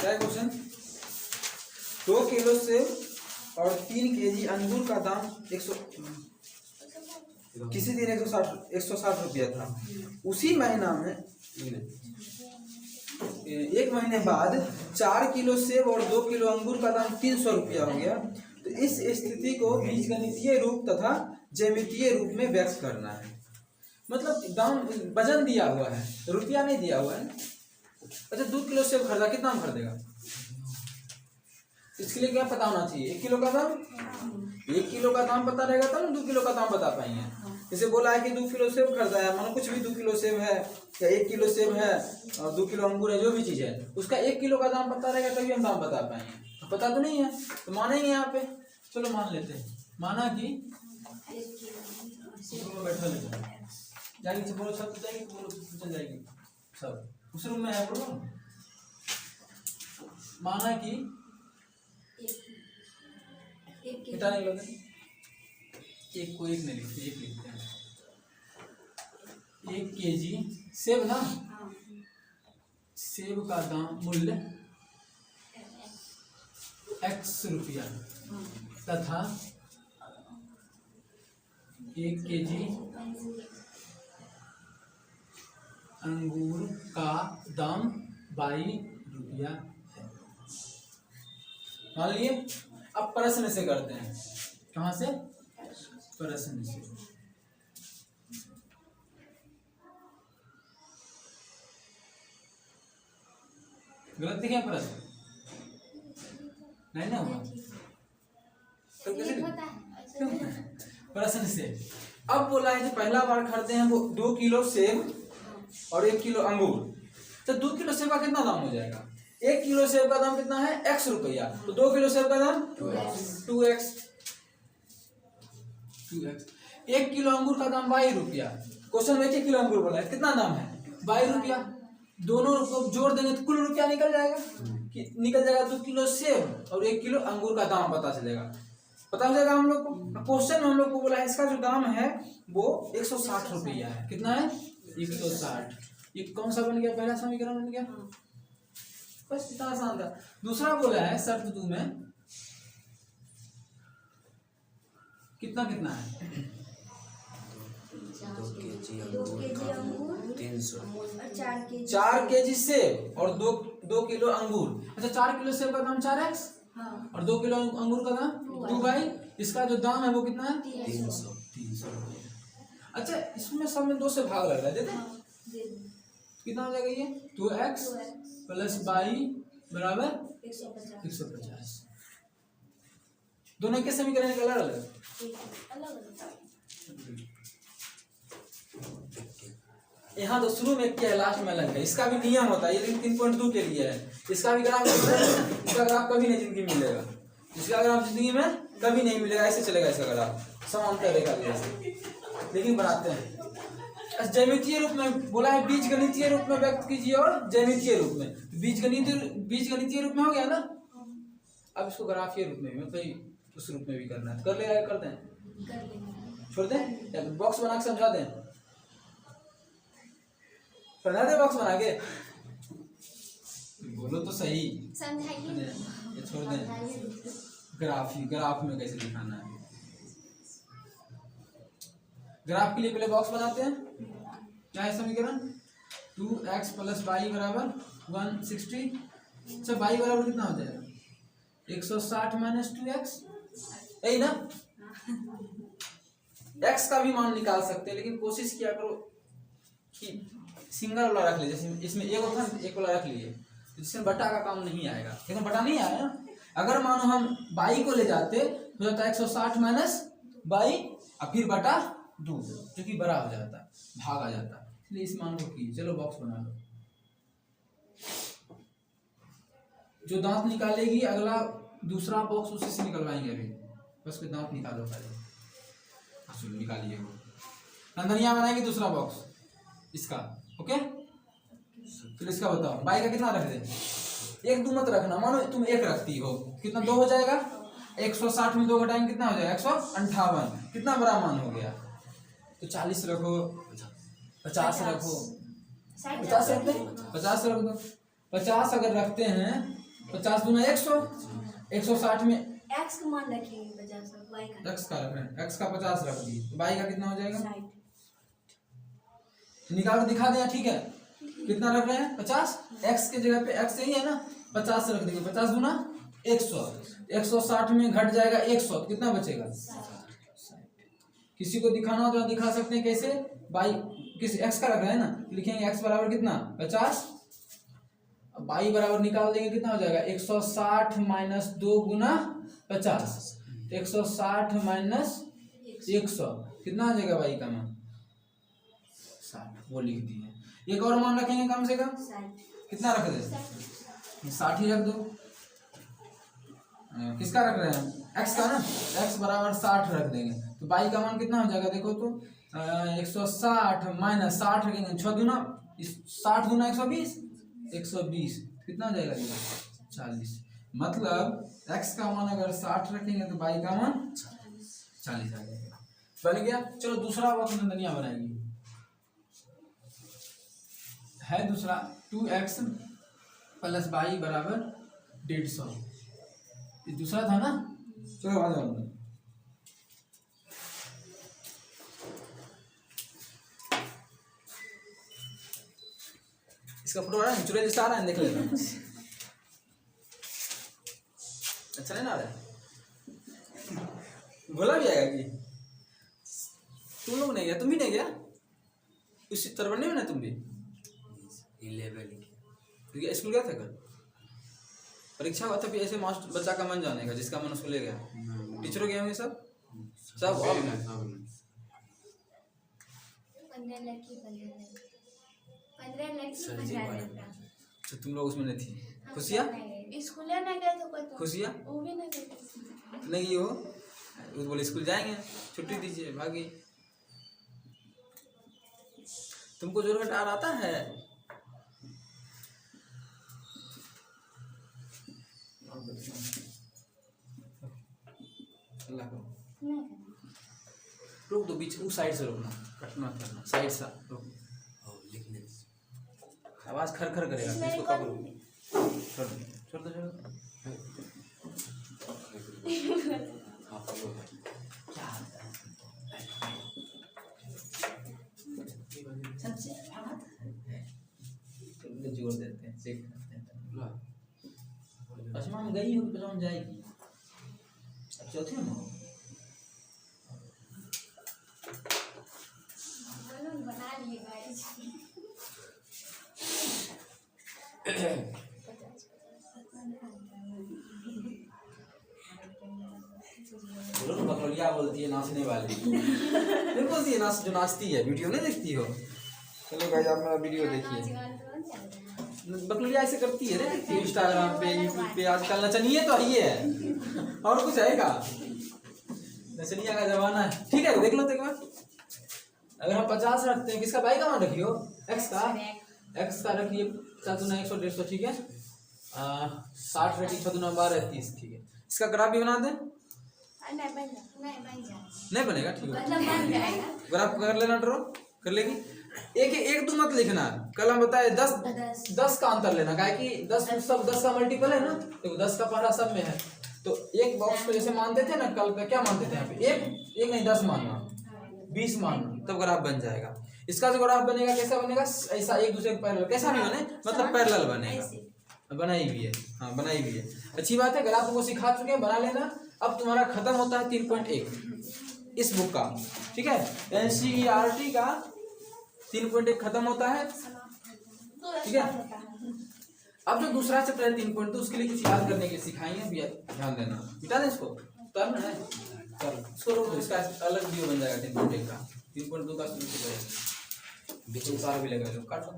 क्या है question? 2 kilo सेब और 3 केजी अंगूर का दाम 100 किसी दिन 160 रुपया था। उसी महीना में एक महीने बाद 4 किलो सेब और 2 किलो अंगूर का दाम 300 रुपया हो गया। तो इस स्थिति को बीजगणितीय रूप तथा ज्यामितीय रूप में व्यक्त करना है। मतलब दाम वजन दिया हुआ है, रुपया नहीं दिया हुआ है। अच्छा 2 किलो सेब खरीदा, कितना में खरीदेगा? इसके लिए क्या पता होना चाहिए? 1 किलो का दाम। 1 किलो का दाम पता रहेगा तब 2 किलो का दाम बता पाएंगे। जैसे बोला है कि 2 किलो सेब खरीदा है, मानो कुछ भी 2 किलो सेब है या 1 किलो सेब है और 2 किलो अंगूर है, जो भी चीज है उसका 1 किलो का दाम पता रहेगा तभी हम दाम बता पाएंगे। तो पता तो नहीं है तो मानेंगे यहाँ पे। चलो मान लेते हैं, माना कि बैठा लेते हैं, जाएगी बोलो सब जाएगी, बोलो चल जाएगी सब उस रूम में है। बोलो माना कि बेटा नहीं लोगे, एक को एक नहीं लिखते, एक लिखते हैं। 1 केजी सेब ना, सेब का दाम मूल्य x रुपया तथा 1 केजी अंगूर का दाम 22 रुपया है। मान लिए। अब प्रश्न से करते हैं। कहाँ से? प्रश्न से। गलत दिखे प्रश्न? नहीं ना हुआ तो प्रश्न से। अब बोला है कि पहला बार खरीदे हैं वो 2 किलो सेब और 1 किलो अंगूर। तो 2 किलो सेब का कितना दाम हो जाएगा? 1 किलो सेब का दाम कितना है? x रुपया। तो 2 किलो सेब का दाम 2x। 1 किलो अंगूर का दाम 22 रुपया। क्वेश्चन में 1 किलो अंगूर बोला है, कितना दाम है? 22 रुपया। दोनों को जोड़ देंगे तो कुल रुपया निकल जाएगा। निकल जाएगा 2 किलो सेब और 1 किलो अंगूर का दाम पता चलेगा, पता हो जाएगा हम लोग को। क्वेश्चन में हम लोग को बोला है इसका जो दाम है वो 160 रुपया है। कितना है? 160। ये कौन सा बन गया? पहला समीकरण बन गया। बस इतना आसान था। दूसरा बोला है शर्त 2 में कितना कितना है? 2 केजी अंगूर 300, 4 केजी सेब और 2 किलो अंगूर। अच्छा 4 किलो सेब का दाम 4x और 2 किलो अंगूर का दाम 2y। इसका जो दाम है वो कितना है? 300 रुपया। अच्छा इसमें सब में 2 से भाग लग रहा है, देते हैं कितना हो जाएगा? ये 2x प्लस y बराबर 150। दोनों के समीकरण निकल अलग अलग। यहाँ तो शुरू में क्या है, लास्ट में अलग है। इसका भी नियम होता है, ये लेकिन 3.2 के लिए है। इसका भी ग्राफ, इसका ग्राफ कभी नहीं जिंदगी में मिलेगा। इसका ग्राफ जिंदगी में कभी नहीं मिलेगा। ऐसे चलेगा इसका ग्राफ, समांतर रेखा जैसे। लेकिन बनाते हैं ज्यामितीय रूप में। बोला है बीजगणितीय रूप में व्यक्त कीजिए और ज्यामितीय रूप में। बीजगणितीय रूप में हो गया ना। अब इसको ग्राफीय रूप में मतलब उस रूप में भी करना है। कर ले, करते हैं, छोड़ दें, बॉक्स बना के समझा दें, बना दे बॉक्स बना के। बोलो तो सही, ये छोड़ दें। ग्राफ में कैसे दिखाना है? ग्राफ के लिए पहले बॉक्स बनाते हैं। क्या है समीकरण? 2x प्लस y बराबर 160। अच्छा y बराबर कितना हो जाएगा? 160 माइनस 2x, यही ना। x का भी मान निकाल सकते हैं लेकिन कोशिश किया करो कि सिंगल वाला रख ले। जैसे इसमें एक होता है, एक वाला रख लिए, जिसमें बटा का काम नहीं आएगा। लेकिन बटा नहीं आया ना। अगर मानो हम y को ले जाते तो जाता है 160 माइनस y और फिर बटा 2, जो कि बड़ा हो जाता, भाग आ जाता। इसलिए इस मान को कीजिए। चलो बॉक्स बना लो। जो दांत निकालेगी अगला दूसरा बॉक्स उसी से निकलवाएंगे। अभी बस कोई दांत निकालो पहले। चलो निकालिए वो। नंदनिया बनाएंगे दूसरा बॉक्स इसका। ओके फिर इसका बताओ y का कितना रख दे? 1 2 मत रखना। मानो तुम 1 रखती हो, कितना 2 हो जाएगा। 160 में 2 घटाएंगे कितना हो जाएगा? 158। कितना बड़ा मान हो गया? तो 40 रखो, 50 रखो, 50 रख दो, 50 रख दो। 50 अगर रखते हैं 50 दूना 100, 160 में x का मान रखेंगे 50 और y का x का रख रहे हैं, x का 50 रख दिए, तो y का कितना हो जाएगा 60। निकाल के दिखा दें, ठीक है। कितना रख रहे हैं 50, x के जगह पे x यही है ना, 50 रख देंगे, 50 दूना 100, 160 में घट जाएगा 100, तो कितना बचेगा 60। किसी को दिखाना हो तो दिखा सकते हैं कैसे, y किस x का रख रहे हैं ना, लिखेंगे x बराबर कितना 50, y बराबर निकाल देंगे कितना हो जाएगा 160 माइनस 2 गुना 50, 160 माइनस 100 कितना आ जाएगा y का मान 60, वो लिख दिए। एक और मान रखेंगे कम से कम, 60। कितना रख दे 60 ही रख दो। किसका रख रहे हैं x का ना, x बराबर 60 रख देंगे, तो y का मान कितना हो जाएगा देखो तो 160 माइनस 60 रखेंगे, 6 दूना 60 दूना 120, 120 कितना हो जाएगा 40। मतलब x का मान अगर 60 रखेंगे तो y का मान 40 आ जाएगा। बन गया। चलो दूसरा वक्त दुनिया बनाएंगे, है दूसरा 2x प्लस y बराबर 150, ये दूसरा था ना। चलो आ जाओ, इसका फोटो आ रहा है, चुरे जैसा आ रहा है, देख लेना। अच्छा नहीं ना आ रहा है, बोला भी आएगा कि तुम लोग नहीं गया, तुम भी नहीं गया इस तरफ नहीं बना, तुम भी 11 क्योंकि स्कूल गया था कल, परीक्षा हुआ था, फिर ऐसे मास्टर बच्चा का मन जाने का, जिसका मन उसको ले गया, टीचरों गए होंगे सब 15 लड़की 15 लड़का। तो तुम लोग उसमें नहीं थी। खुशियाँ स्कूल ना गए तो कोई, खुशियाँ वो भी ना गए। नहीं गई हो, वो बोले स्कूल जाएंगे, छुट्टी दीजिए, भागी। तुमको जोरघट आ आता है? अल्लाह को रोक दो, बीच उस साइड से रोकना, कटना करना, साइड से रोक। लिखने आवाज खर खर करेगा, इसको कब रोक छोड़ दो, छोड़ दो, छोड़ दो। क्या आता है सबसे जोड़ देते हैं, चेक करते हैं। असमा में गई हो तो हम जाएगी, अब चौथे में हो। बना लिए गाइस। बोलो ना, बकरिया बोलती है नाचने वाली। फिर बोलती है नाच, जो नाचती है, वीडियो नहीं देखती हो? चलो गाइस आप मेरा वीडियो देखिए। बकरिया ऐसे करती है ना, इंस्टाग्राम पे, यूट्यूब पे, आजकल नचनिए तो ही है, और कुछ है का? नचनिया का जमाना है। ठीक है, देख लो तो एक बार। अगर हम 50 रखते हैं, किसका बाई का मान रखियो, x का रखिए 4 दूना 100, 150, ठीक है। 60 रखिए 6 दूना 12, 30, ठीक है। इसका ग्राफ भी बना दें, नहीं बनेगा, ठीक है। ग्राफ कर लेना, ड्रॉ कर लेगी। एक दो मत लिखना, कल हम बताए 10 का अंतर लेना, क्या कि 10 सब 10 का मल्टीपल है ना, तो 10 का पहला सब में है। तो एक बॉक्स को जैसे मानते थे ना, कल पे क्या मानते थे यहाँ पे, एक नहीं 10 मानना, 20 मानना, तब ग्राफ बन जाएगा। इसका जो ग्राफ बनेगा कैसा बनेगा, ऐसा एक दूसरे के पैरेलल, कैसा नहीं बने, मतलब पैरेलल बनेगा। बनाई भी है, हाँ बनाई भी है, अच्छी बात है। ग्राफ को सिखा चुके हैं, बना लेना। अब तुम्हारा खत्म होता है 3.1 इस बुक का, ठीक है। NCERT का 3.1 खत्म होता है, ठीक है। अब जो दूसरा चैप्टर है 3.2, उसके लिए कुछ याद करने के सिखाएंगे, भैया ध्यान देना। मिटा दें इसको, टर्न है, चलो इसको रोक दो, इसका अलग वीडियो बन जाएगा 3.1 का। 3.2 का शुरू से बीच में सारा भी लगेगा, काट लो।